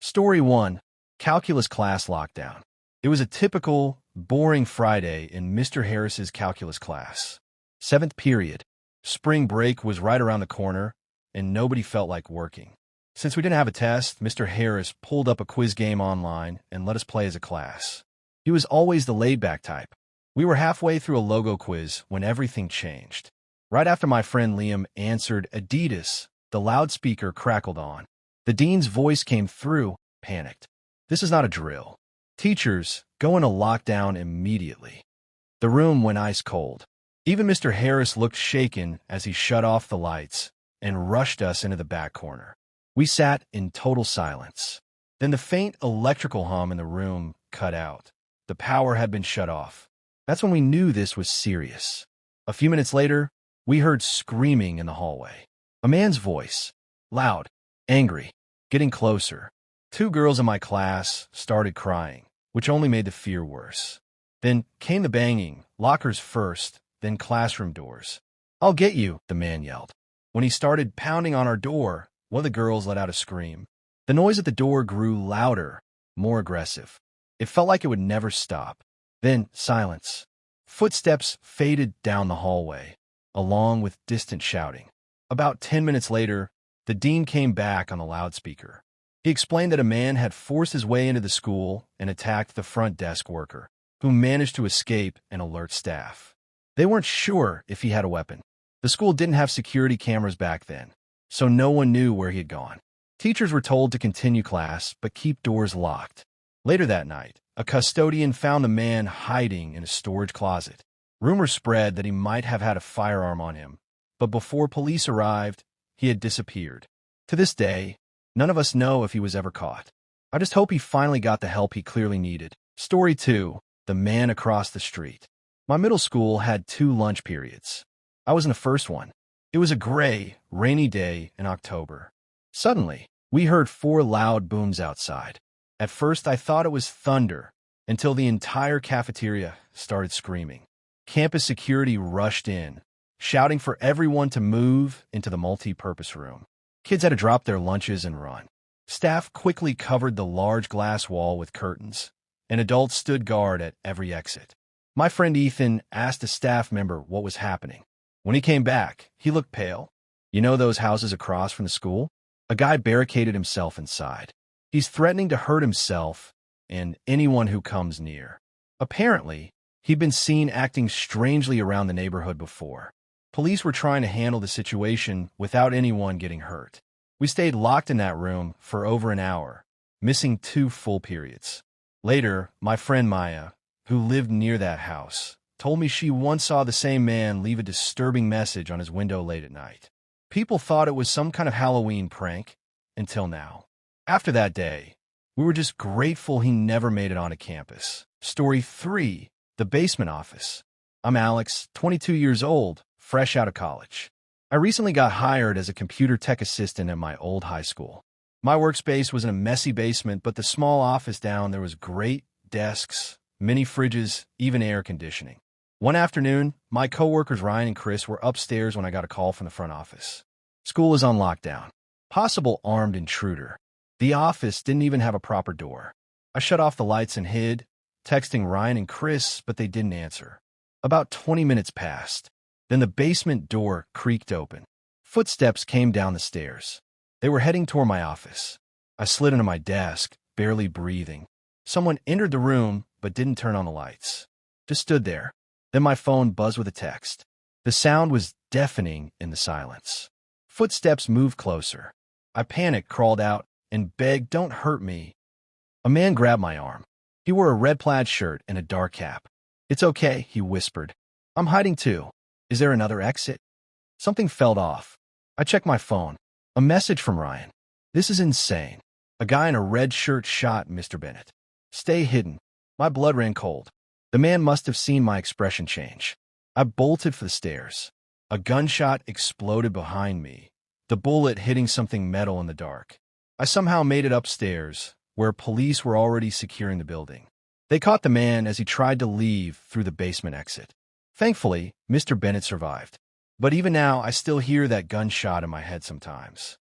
Story 1. Calculus Class Lockdown. It was a typical, boring Friday in Mr. Harris's calculus class. 7th period. Spring break was right around the corner, and nobody felt like working. Since we didn't have a test, Mr. Harris pulled up a quiz game online and let us play as a class. He was always the laid-back type. We were halfway through a logo quiz when everything changed. Right after my friend Liam answered Adidas, the loudspeaker crackled on. The dean's voice came through, panicked. This is not a drill. Teachers, go into lockdown immediately. The room went ice cold. Even Mr. Harris looked shaken as he shut off the lights and rushed us into the back corner. We sat in total silence. Then the faint electrical hum in the room cut out. The power had been shut off. That's when we knew this was serious. A few minutes later, we heard screaming in the hallway. A man's voice, loud, angry, getting closer. 2 girls in my class started crying, which only made the fear worse. Then came the banging, lockers first, then classroom doors. "I'll get you," the man yelled. When he started pounding on our door, one of the girls let out a scream. The noise at the door grew louder, more aggressive. It felt like it would never stop. Then silence. Footsteps faded down the hallway, along with distant shouting. About 10 minutes later, the dean came back on the loudspeaker. He explained that a man had forced his way into the school and attacked the front desk worker, who managed to escape and alert staff. They weren't sure if he had a weapon. The school didn't have security cameras back then, so no one knew where he had gone. Teachers were told to continue class, but keep doors locked. Later that night, a custodian found the man hiding in a storage closet. Rumors spread that he might have had a firearm on him, but before police arrived, he had disappeared. To this day, none of us know if he was ever caught. I just hope he finally got the help he clearly needed. Story 2. The man across the street. My middle school had 2 lunch periods. I was in the first one. It was a gray, rainy day in October. Suddenly, we heard 4 loud booms outside. At first, I thought it was thunder, until the entire cafeteria started screaming. Campus security rushed in, shouting for everyone to move into the multi-purpose room. Kids had to drop their lunches and run. Staff quickly covered the large glass wall with curtains, and adults stood guard at every exit. My friend Ethan asked a staff member what was happening. When he came back, he looked pale. You know those houses across from the school? A guy barricaded himself inside. He's threatening to hurt himself and anyone who comes near. Apparently, he'd been seen acting strangely around the neighborhood before. Police were trying to handle the situation without anyone getting hurt. We stayed locked in that room for over an hour, missing 2 full periods. Later, my friend Maya, who lived near that house, told me she once saw the same man leave a disturbing message on his window late at night. People thought it was some kind of Halloween prank, until now. After that day, we were just grateful he never made it onto campus. Story 3. The basement office. I'm Alex, 22 years old, fresh out of college. I recently got hired as a computer tech assistant at my old high school. My workspace was in a messy basement, but the small office down there was great desks, mini fridges, even air conditioning. One afternoon, my coworkers Ryan and Chris were upstairs when I got a call from the front office. School is on lockdown. Possible armed intruder. The office didn't even have a proper door. I shut off the lights and hid, texting Ryan and Chris, but they didn't answer. About 20 minutes passed. Then the basement door creaked open. Footsteps came down the stairs. They were heading toward my office. I slid into my desk, barely breathing. Someone entered the room, but didn't turn on the lights. Just stood there. Then my phone buzzed with a text. The sound was deafening in the silence. Footsteps moved closer. I panicked, crawled out, and begged, "Don't hurt me." A man grabbed my arm. He wore a red plaid shirt and a dark cap. "It's okay," he whispered. "I'm hiding too. Is there another exit?" Something felt off. I checked my phone. A message from Ryan. "This is insane. A guy in a red shirt shot Mr. Bennett. Stay hidden." My blood ran cold. The man must have seen my expression change. I bolted for the stairs. A gunshot exploded behind me, the bullet hitting something metal in the dark. I somehow made it upstairs, where police were already securing the building. They caught the man as he tried to leave through the basement exit. Thankfully, Mr. Bennett survived. But even now, I still hear that gunshot in my head sometimes.